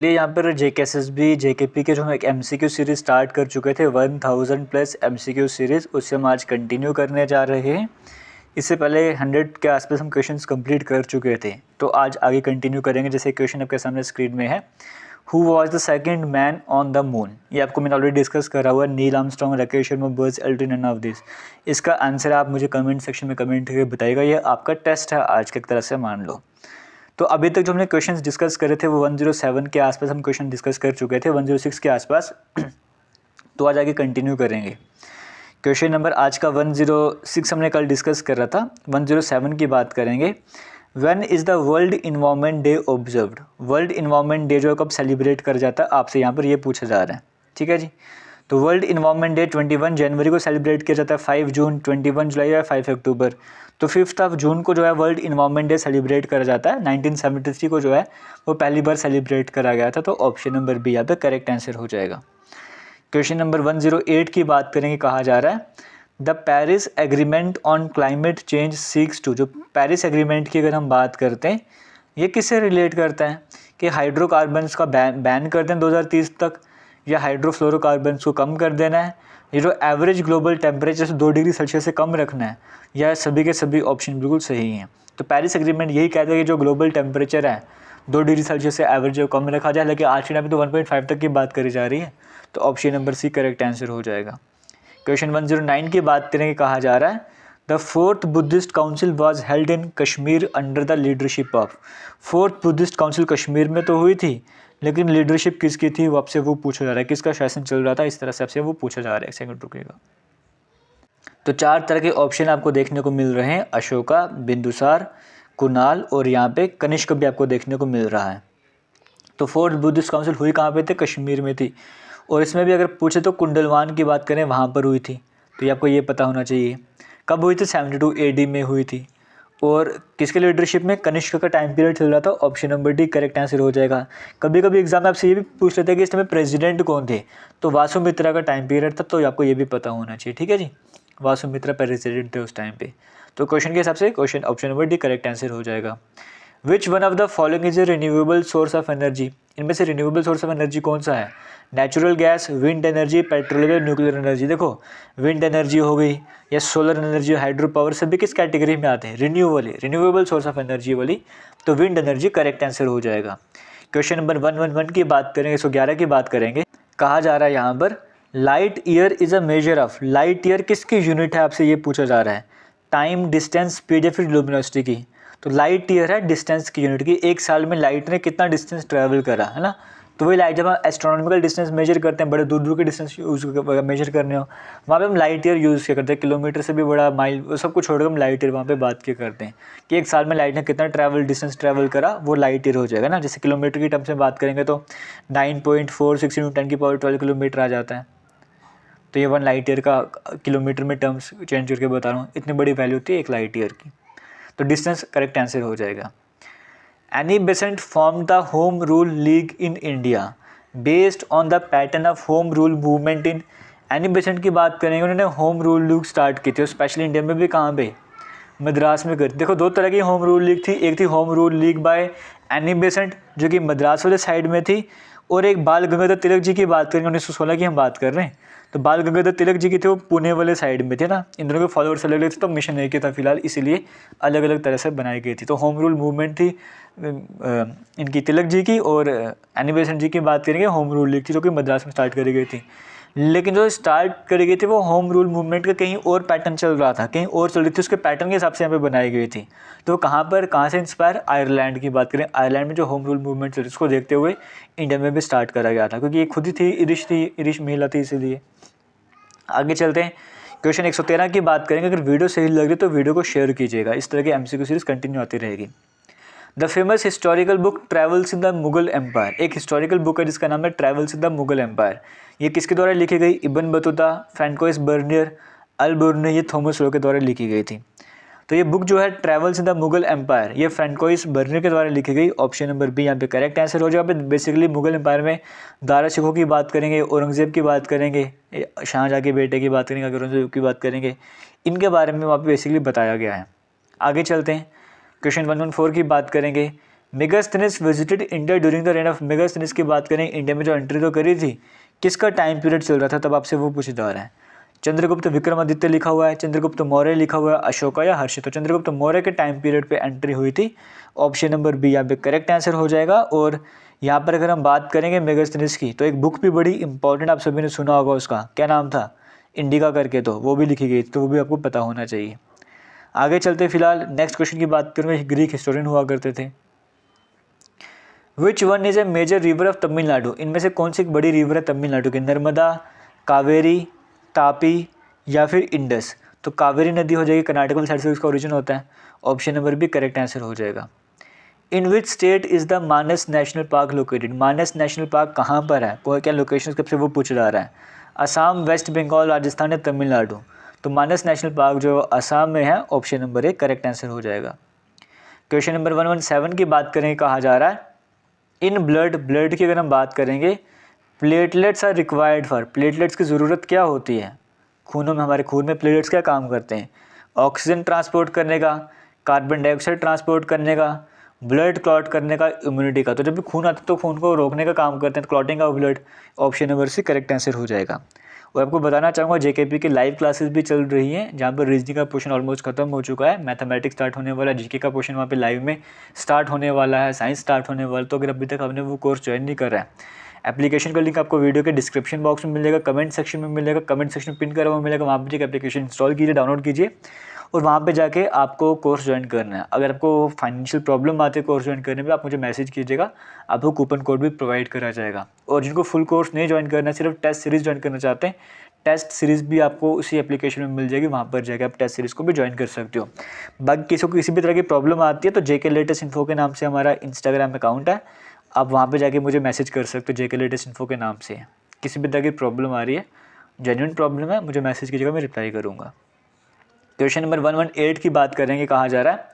लिए यहाँ पर JKSSB JKP के जो हम एक MCQ सीरीज़ स्टार्ट कर चुके थे 1000+ MCQ सीरीज़, उससे हम आज कंटिन्यू करने जा रहे हैं। इससे पहले 100 के आसपास हम क्वेश्चंस कंप्लीट कर चुके थे, तो आज आगे कंटिन्यू करेंगे। जैसे क्वेश्चन आपके सामने स्क्रीन में है, who was the second man on the moon. ये आपको मैंने ऑलरेडी डिस्कस करा हुआ है, Neil Armstrong, Rakesh Sharma, Buzz Aldrin, none of this. इसका आंसर आप मुझे कमेंट सेक्शन में कमेंट करके बताइएगा। ये आपका टेस्ट है आज के, एक तरह से मान लो। तो अभी तक जो हमने क्वेश्चंस डिस्कस करे थे वो 107 के आसपास हम क्वेश्चन डिस्कस कर चुके थे, 106 के आसपास। तो आज आगे कंटिन्यू करेंगे। क्वेश्चन नंबर आज का 106 हमने कल डिस्कस कर रहा था, 107 की बात करेंगे। When is the world environment day observed. World environment day जो कब सेलिब्रेट कर जाता है, आपसे यहाँ पर ये पूछा जा रहा है। ठीक है जी। तो वर्ल्ड इन्वायरमेंट डे 21 जनवरी को सेलिब्रेट किया जाता है, 5 जून, 21 जुलाई या 5 अक्टूबर। तो 5 जून को जो है वर्ल्ड इन्वायरमेंट डे सेलिब्रेट करा जाता है। 1973 को जो है वो पहली बार सेलिब्रेट करा गया था। तो ऑप्शन नंबर बी यहाँ पे करेक्ट आंसर हो जाएगा। क्वेश्चन नंबर 108 की बात करेंगे। कहा जा रहा है the Paris agreement on climate change seeks to. जो पेरिस एग्रीमेंट की अगर हम बात करते हैं, ये किससे रिलेट करता है कि हाइड्रोकार्बन्स का बैन कर दें 2030 तक, या हाइड्रोफ्लोरोकार्बन्स को कम कर देना है, ये जो average global temperature 2 degree Celsius से कम रखना है, या सभी के सभी ऑप्शन बिल्कुल सही हैं। तो पेरिस एग्रीमेंट यही कहता है कि जो ग्लोबल टेम्परेचर है 2 डिग्री सेल्सियस से एवरेज जो कम रखा जाए, लेकिन आज के टाइम में तो 1.5 तक की बात करी जा रही है। तो ऑप्शन नंबर सी करेक्ट आंसर हो जाएगा। क्वेश्चन 109 की बात करेंगे। कहा जा रहा है the 4th Buddhist council was held in Kashmir under the leadership of. 4th Buddhist council Kashmir में तो हुई थी, लेकिन लीडरशिप किसकी थी वो आपसे वो पूछा जा रहा है, किसका शासन चल रहा था, इस तरह से आपसे वो पूछा जा रहा है। एक सेकंड रुकिएगा। तो 4 तरह के ऑप्शन आपको देखने को मिल रहे हैं, अशोका, बिंदुसार, कुणाल और यहाँ पे कनिष्क भी आपको देखने को मिल रहा है। तो 4th बुद्धिस्ट काउंसिल हुई कहाँ पे थे, कश्मीर में थी। और इसमें भी अगर पूछे तो कुंडलवान की बात करें वहाँ पर हुई थी। तो ये आपको ये पता होना चाहिए। कब हुई थी, 72 AD में हुई थी। और किसके लीडरशिप में, कनिष्क का टाइम पीरियड चल रहा था। Option number D correct answer हो जाएगा। कभी कभी एग्जाम में आपसे ये भी पूछ लेते हैं कि इस समय प्रेसिडेंट कौन थे, तो वासुमित्रा का टाइम पीरियड था। तो आपको ये भी पता होना चाहिए। ठीक है जी, वासुमित्रा प्रेसिडेंट थे उस टाइम पे। तो क्वेश्चन के हिसाब से question option number D correct answer हो जाएगा। विच one of the following is a renewable source of energy. इनमें से रिन्यूएबल सोर्स ऑफ एनर्जी कौन सा है, natural gas, wind energy, petroleum, nuclear energy. देखो विंड एनर्जी हो गई या सोलर एनर्जी, हाइड्रो पावर, सभी किस कैटेगरी में आते हैं, रिन्यूएबल सोर्स ऑफ एनर्जी वाली। तो विंड एनर्जी करेक्ट आंसर हो जाएगा। क्वेश्चन नंबर 111 की बात करेंगे, 111 की बात करेंगे। कहा जा रहा है यहाँ पर light year is a measure of. Light year किसकी यूनिट है, आपसे ये पूछा जा रहा है। टाइम, डिस्टेंस, स्पीड या फिर लुमिनोसिटी की। तो लाइट ईयर है डिस्टेंस की यूनिट की। एक साल में लाइट ने कितना डिस्टेंस ट्रैवल करा है ना। तो वही लाइट, जब हम एस्ट्रोनॉमिकल डिस्टेंस मेजर करते हैं, बड़े दूर दूर के डिस्टेंस यूज़ मेजर करने हो, वहाँ पे हम लाइट ईयर यूज़ किया करते हैं। किलोमीटर से भी बड़ा, माइल, सब कुछ छोड़कर हम लाइट ईयर वहाँ पे बात किया करते हैं कि एक साल में लाइट ने कितना डिस्टेंस ट्रैवल करा, वो लाइट ईयर हो जाएगा ना। जैसे किलोमीटर की टर्म्स में बात करेंगे तो 9.46 × 10⁻12 किलोमीटर आ जाता है। तो ये 1 लाइट ईयर का किलोमीटर में टर्म्स चेंज करके बता रहा हूँ, इतनी बड़ी वैल्यू होती है 1 लाइट ईयर की। तो डिस्टेंस करेक्ट आंसर हो जाएगा। Annie Besant form the home rule league in India based on the pattern of home rule movement in. Annie Besant की बात करेंगे, उन्होंने होम रूल लीग स्टार्ट की थी, स्पेशली इंडिया में भी। कहाँ पे, मद्रास में करी। देखो 2 तरह की होम रूल लीग थी, एक थी home rule league by Annie Besant जो कि मद्रास वाले साइड में थी, और एक बाल गंगाधर तिलक जी की बात करेंगे, 1916 की हम बात कर रहे हैं। तो बाल गंगाधर तिलक जी की थे, वो पुणे वाले साइड में थे ना। इन दोनों के फॉलोअर्स अलग अलग थे, तो मिशन एक ही था फिलहाल, इसीलिए अलग अलग तरह से बनाई गई थी। तो होम रूल मूवमेंट थी इनकी तिलक जी की, और एनी बेसेंट जी की बात करेंगे होम रूल लीग थी जो कि मद्रास में स्टार्ट करी गई थी। लेकिन जो स्टार्ट करी गई थी वो होम रूल मूवमेंट का कहीं और पैटर्न चल रहा था, कहीं और चल रही थी, उसके पैटर्न के हिसाब से यहाँ पे बनाई गई थी। तो कहाँ से इंस्पायर, आयरलैंड की बात करें, आयरलैंड में जो होम रूल मूवमेंट चल रही उसको देखते हुए इंडिया में भी स्टार्ट करा गया था, क्योंकि ये खुद ही थी, इरिश महिला थी, इसीलिए। आगे चलते हैं। क्वेश्चन 113 की बात करेंगे। अगर वीडियो सही लग रही तो वीडियो को शेयर कीजिएगा, इस तरह की MCQ सीरीज कंटिन्यू आती रहेगी। The famous historical book Travels in the Mughal Empire. एक हिस्टोरिकल बुक है जिसका नाम है Travels in the Mughal Empire. ये किसके द्वारा लिखी गई, Ibn Battuta, Francois Bernier, Al Biruni, ये थॉमस लो के द्वारा लिखी गई थी। तो ये बुक जो है Travels in the Mughal Empire, ये फ्रैंकोइस बर्नियर के द्वारा लिखी गई। ऑप्शन नंबर बी यहाँ पे करेक्ट आंसर हो जाएगा। बेसिकली मुगल एम्पायर में दारा शिकोह की बात करेंगे, औरंगजेब की बात करेंगे, शाहजहाँ के बेटे की बात करेंगे, औरंगजेब की बात करेंगे, इनके बारे में वहाँ पे बेसिकली बताया गया है। आगे चलते हैं। क्वेश्चन 114 की बात करेंगे। Megasthenes visited India during the rain of Megasthenes की बात करें, इंडिया में जो एंट्री तो करी थी, किसका टाइम पीरियड चल रहा था तब आपसे वो पूछा जा रहा है। चंद्रगुप्त विक्रमादित्य लिखा हुआ है, चंद्रगुप्त मौर्य लिखा हुआ है, अशोका या हर्ष। तो चंद्रगुप्त मौर्य के टाइम पीरियड पे एंट्री हुई थी, ऑप्शन नंबर बी यहाँ पे करेक्ट आंसर हो जाएगा। और यहाँ पर अगर हम बात करेंगे मेगास्थनीज की, तो एक बुक भी बड़ी इंपॉर्टेंट आप सभी ने सुना होगा, उसका क्या नाम था, इंडिका करके, तो वो भी लिखी गई थी, तो वो भी आपको पता होना चाहिए। आगे चलते फिलहाल नेक्स्ट क्वेश्चन की बात करूँगा, ग्रीक हिस्टोरियन हुआ करते थे। Which one is a major river of Tamil Nadu, इनमें से कौन सी एक बड़ी रिवर है तमिलनाडु की, नर्मदा, कावेरी, तापी या फिर इंडस। तो कावेरी नदी हो जाएगी, कर्नाटक वाली साइड से उसका ओरिजिन होता है, option number B correct answer हो जाएगा। In which state is the Manas national park located, Manas national park कहाँ पर है, कोई क्या लोकेशन कब से वो पूछा जा रहा है, असम, वेस्ट बंगाल, राजस्थान या तमिलनाडु। तो मानस नेशनल पार्क जो असम में है, option number A correct answer हो जाएगा। क्वेश्चन नंबर 117 की बात करें, कहा जा रहा है इन ब्लड की अगर हम बात करेंगे, platelets are required for, platelets की ज़रूरत क्या होती है, खूनों में, हमारे खून में प्लेटलेट्स क्या काम करते हैं, ऑक्सीजन ट्रांसपोर्ट करने का, कार्बन डाइऑक्साइड ट्रांसपोर्ट करने का, ब्लड क्लॉट करने का, इम्यूनिटी का। तो जब भी खून आता है तो खून को रोकने का काम करते हैं, clotting of blood, option number C correct answer हो जाएगा। और आपको बताना चाहूँगा जेकेपी की लाइव क्लासेस भी चल रही हैं, जहाँ पर रीजनिंग का पोर्शन ऑलमोस्ट खत्म हो चुका है, मैथमेटिक्स स्टार्ट होने वाला है, जीके का पोर्शन वहाँ पे लाइव में स्टार्ट होने वाला है, साइंस स्टार्ट होने वाला। तो अगर अभी तक आपने वो कोर्स ज्वाइन नहीं कर रहा है, एप्लीकेशन का लिंक आपको वीडियो के डिस्क्रिप्शन बॉक्स में मिलेगा, कमेंट सेक्शन में मिलेगा, कमेंट सेक्शन में पिन करा हुआ मिलेगा, वहाँ पर एप्लीकेशन इंस्टॉल कीजिए, डाउनलोड कीजिए और वहाँ पे जाके आपको कोर्स ज्वाइन करना है। अगर आपको फाइनेंशियल प्रॉब्लम आती है कोर्स ज्वाइन करने में, आप मुझे मैसेज कीजिएगा, आपको कूपन कोड भी प्रोवाइड करा जाएगा। और जिनको फुल कोर्स नहीं ज्वाइन करना, सिर्फ टेस्ट सीरीज़ ज्वाइन करना चाहते हैं, टेस्ट सीरीज़ भी आपको उसी एप्लीकेशन में मिल जाएगी, वहाँ पर जाकर आप टेस्ट सीरीज़ को भी ज्वाइन कर सकते हो। बाकी किसी को किसी भी तरह की प्रॉब्लम आती है तो जेके लेटेस्ट इन्फो के नाम से हमारा इंस्टाग्राम अकाउंट है, आप वहाँ पे जाके मुझे मैसेज कर सकते हो जेके लेटेस्ट इन्फो के नाम से। किसी भी तरह की प्रॉब्लम आ रही है, जेन्युइन प्रॉब्लम है, मुझे मैसेज कीजिएगा, मैं रिप्लाई करूँगा। क्वेश्चन नंबर 118 की बात करेंगे, कहा जा रहा है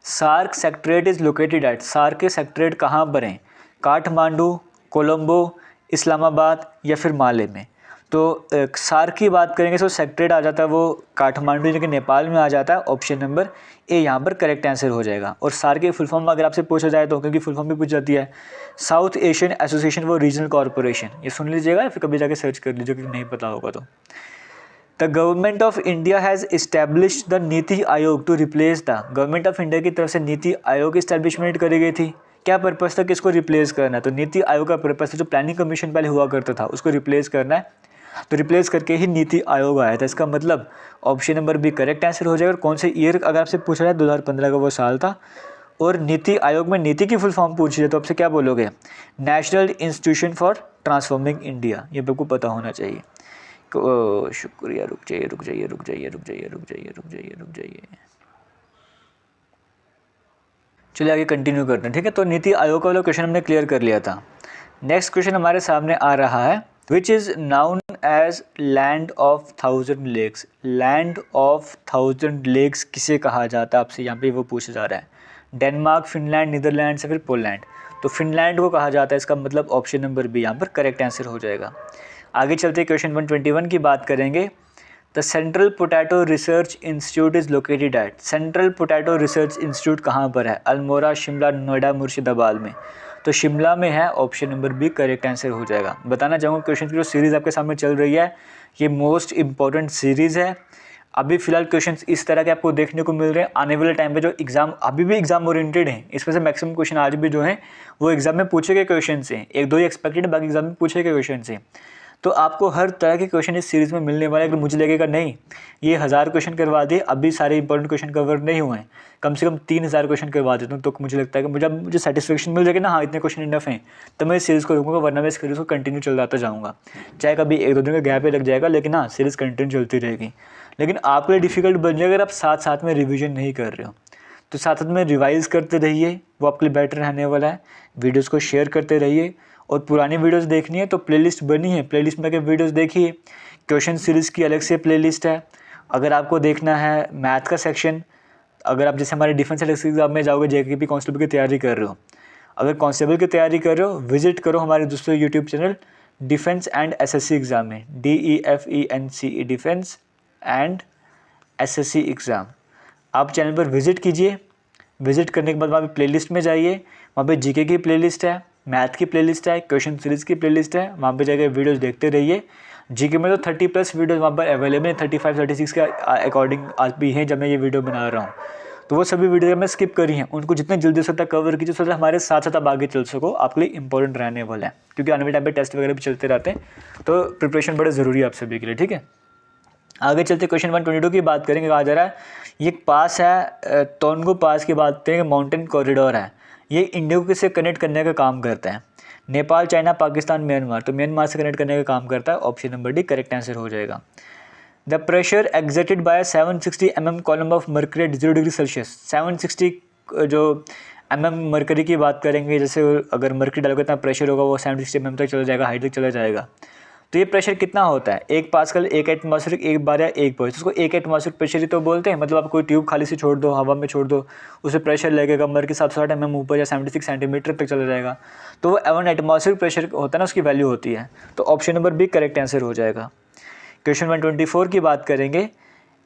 SAARC secretariat is located at, SAARC के सेक्रेटरीट कहाँ पर हैं, काठमांडू, कोलंबो, इस्लामाबाद या फिर माले में। तो सार्क की बात करेंगे तो सेक्रेटरीट आ जाता है वो काठमांडू जो कि नेपाल में आ जाता है, ऑप्शन नंबर ए यहाँ पर करेक्ट आंसर हो जाएगा। और सार्क की फुल फॉर्म अगर आपसे पूछा जाए तो, क्योंकि फुल फॉर्म भी पूछ जाती है, south Asian association for regional corporation, ये सुन लीजिएगा या फिर कभी जाके सर्च कर लीजिए क्योंकि नहीं पता होगा तो। The government of India has established the NITI Aayog to replace the, government of India की तरफ से नीति आयोग की इस्टेब्लिशमेंट करी गई थी, क्या पर्पज़ था, किसको रिप्लेस करना है, तो नीति आयोग का पर्पज़ था जो प्लानिंग कमीशन पहले हुआ करता था उसको रिप्लेस करना है, तो रिप्लेस करके ही नीति आयोग आया था। इसका मतलब option number B correct answer हो जाएगा। और कौन से ईयर अगर आपसे पूछा जाए, 2015 का वो साल था। और नीति आयोग में नीति की फुल फॉर्म पूछी जाए तो आपसे क्या बोलोगे, national institution for transforming India, ये आपको पता होना चाहिए। शुक्रिया, रुक जाइए। चलिए आगे कंटिन्यू करते हैं, ठीक है। तो नीति आयोग का वाला क्वेश्चन हमने क्लियर कर लिया था। नेक्स्ट क्वेश्चन हमारे सामने आ रहा है, which is known as land of 1000 lakes, land of 1000 lakes किसे कहा जाता है, आपसे यहाँ पे वो पूछा जा रहा है, डेनमार्क, फिनलैंड, नीदरलैंड या फिर पोलैंड। तो फिनलैंड को कहा जाता है, इसका मतलब ऑप्शन नंबर बी यहाँ पर करेक्ट आंसर हो जाएगा। आगे चलते क्वेश्चन 121 की बात करेंगे। The central potato research institute is located eight, central potato research institute कहाँ पर है, अल्मोड़ा, शिमला, नोएडा, मुर्शिदाबाद में। तो शिमला में है, option number B correct answer हो जाएगा। बताना चाहूँगा क्वेश्चन की जो सीरीज़ आपके सामने चल रही है, ये मोस्ट इंपॉर्टेंट सीरीज़ है। अभी फिलहाल क्वेश्चंस इस तरह के आपको देखने को मिल रहे हैं। आने वाले टाइम पे जो एग्जाम अभी भी एग्जाम ओरिएंटेड हैं, इसमें से मैक्सिमम क्वेश्चन आज भी जो हैं वो एग्जाम में पूछे गए क्वेश्चन हैं, एक दो ही एक्सपेक्टेड है, बाकी एग्जाम में पूछे गए क्वेश्चन हैं। तो आपको हर तरह के क्वेश्चन इस सीरीज़ में मिलने वाले हैं। अगर मुझे लगेगा नहीं ये 1000 क्वेश्चन करवा दिए, अभी सारे इंपॉर्टेंट क्वेश्चन कवर नहीं हुए हैं, कम से कम 3000 क्वेश्चन करवा देता हूँ, तो मुझे लगता है कि मुझे सेटिस्फेक्शन मिल जाएगी ना, हाँ इतने क्वेश्चन इनफ हैं, तो मैं इस सीरीज़ को रुकूंगा, वरना मैं इस सीरीज़ को कंटिन्यू चलाता जाऊँगा। चाहे कभी 1-2 दिन का गैप लग जाएगा, लेकिन हाँ सीरीज़ कंटिन्यू चलती रहेगी। लेकिन आपके लिए डिफ़िकल्ट बन जाएगा अगर आप साथ साथ में रिविजन नहीं कर रहे हो, तो साथ साथ में रिवाइज़ करते रहिए, वो आपके लिए बेटर रहने वाला है। वीडियोज़ को शेयर करते रहिए, और पुरानी वीडियोज़ देखनी है तो प्लेलिस्ट बनी है, प्लेलिस्ट में के वीडियोज़ देखिए। क्वेश्चन सीरीज़ की अलग से प्लेलिस्ट है। अगर आपको देखना है मैथ का सेक्शन, अगर आप जैसे हमारे डिफेंस एग्जाम में जाओगे, जेकेपी कांस्टेबल की तैयारी कर रहे हो, अगर कांस्टेबल की तैयारी कर रहे हो, विजिट करो हमारे दूसरे YouTube channel defence and SSC exam में, DEFENCE defence and SSC exam. आप चैनल पर विजिट कीजिए, विजिट करने के बाद वहाँ पे प्लेलिस्ट में जाइए, वहाँ पे जीके की प्लेलिस्ट है, मैथ की प्लेलिस्ट है, क्वेश्चन सीरीज़ की प्लेलिस्ट है, वहाँ पे जाकर वीडियोस देखते रहिए। जीके में तो 30+ वीडियोस वहाँ पर अवेलेबल है, 35-36 के अकॉर्डिंग आज भी हैं जब मैं ये वीडियो बना रहा हूँ। तो वो सभी वीडियो मैं स्किप करी हैं, उनको जितने जल्दी से तक कवर कीजिए, सोचा हमारे साथ साथ आप आगे चल सको, आपके लिए इंपॉर्टेंट रहने वाला है, क्योंकि आने वाले टाइम पे टेस्ट वगैरह भी चलते रहते हैं, तो प्रिपरेशन बड़ा ज़रूरी है आप सभी के लिए। ठीक है, आगे चलते क्वेश्चन 122 की बात करेंगे। कहा जा रहा है ये पास है तोंगू पास की बात करेंगे, माउंटेन कॉरिडोर है, ये इंडिया को से कनेक्ट करने का काम करता है, नेपाल, चाइना, पाकिस्तान, म्यांमार, तो म्यांमार से कनेक्ट करने का काम करता है। Option number D correct answer हो जाएगा। The pressure exerted by 760 mm column of mercury at 0 degree Celsius, 760 जो मर्करी की बात करेंगे, जैसे अगर मर्करी डालोगे इतना प्रेशर होगा वो 760 mm तक चला जाएगा, हाइट तक चला जाएगा। तो ये प्रेशर कितना होता है, 1 पास्कल, 1 एटमॉस्फेरिक, 1 बार या 1 पॉइंट, उसको 1 एटमॉस्फेरिक प्रेशर ही तो बोलते हैं। मतलब आप कोई ट्यूब खाली से छोड़ दो, हवा में छोड़ दो, उसे प्रेशर लगेगा मर्करी 760 mm ऊपर या 76 सेंटीमीटर तक चला जाएगा, तो वो 1 एटमॉस्फेरिक प्रेशर होता है ना, उसकी वैल्यू होती है। तो option number B correct answer हो जाएगा। क्वेश्चन 124 की बात करेंगे।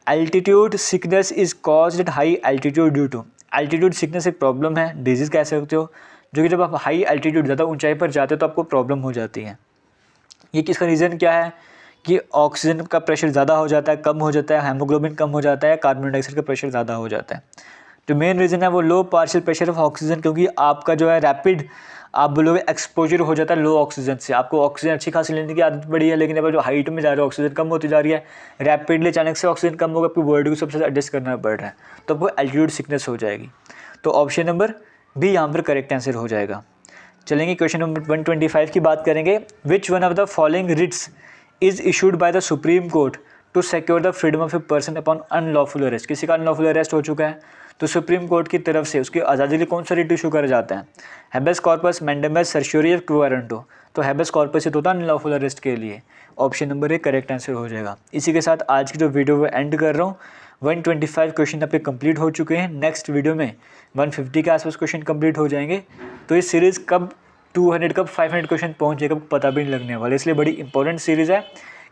Altitude sickness is caused at high altitude due to, altitude sickness एक प्रॉब्लम है, डिजीज़ कह सकते हो, जो कि जब आप हाई एल्टीट्यूड ज़्यादा ऊंचाई पर जाते हो तो आपको प्रॉब्लम हो जाती है। ये किसका रीज़न क्या है कि ऑक्सीजन का प्रेशर ज़्यादा हो जाता है, कम हो जाता है, हेमोग्लोबिन कम हो जाता है, कार्बन डाइऑक्साइड का प्रेशर ज़्यादा हो जाता है। जो मेन रीज़न है वो लो पार्शियल प्रेशर ऑफ ऑक्सीजन, क्योंकि आपका जो है रैपिड आप बोलोगे एक्सपोजर हो जाता है लो ऑक्सीजन से, आपको ऑक्सीजन अच्छी खासी लेने की आदत पड़ी है, लेकिन अब जो हाइट में जा रहे हो ऑक्सीजन कम होती जा रही है, रैपिडली अचानक से ऑक्सीजन कम होगा, आपकी बॉडी को सबसे ज़्यादा एडजस्ट करना पड़ रहा है, तो आपको एल्टीट्यूड सिकनेस हो जाएगी। तो ऑप्शन नंबर बी यहाँ पर करेक्ट आंसर हो जाएगा। चलेंगे क्वेश्चन नंबर 125 की बात करेंगे। Which one of the following writs is issued by the supreme court to secure the freedom of a person upon unlawful arrest, किसी का अनलॉफुल अरेस्ट हो चुका है तो सुप्रीम कोर्ट की तरफ से उसकी आज़ादी के लिए कौन सा रिट इशू करा जाता है, हैबेस कॉर्पस, मैंडेमस, सर्शियोरी या क्रू वारंटो, तो हैबेस कॉर्पस ही तो होता है अनलॉफुल अरेस्ट के लिए। Option number A correct answer हो जाएगा। इसी के साथ आज की जो वीडियो वो एंड कर रहा हूँ। 125 क्वेश्चन आपके कंप्लीट हो चुके हैं, नेक्स्ट वीडियो में 150 के आसपास क्वेश्चन कंप्लीट हो जाएंगे। तो ये सीरीज़ कब 200 कब 500 क्वेश्चन पहुँच जाएगा पता भी नहीं लगने वाला, इसलिए बड़ी इंपॉर्टेंट सीरीज़ है,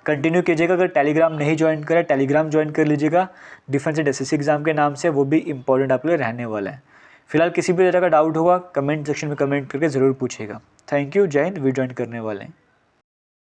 कंटिन्यू कीजिएगा। अगर टेलीग्राम नहीं ज्वाइन करें टेलीग्राम ज्वाइन कर लीजिएगा, डिफेंस एंड एसएससी एग्जाम के नाम से, वो भी इंपॉर्टेंट आपके लिए रहने वाला है। फिलहाल किसी भी तरह का डाउट होगा कमेंट सेक्शन में कमेंट करके ज़रूर पूछिएगा। थैंक यू, जय हिंद। वीडियो ज्वाइन करने वाले हैं।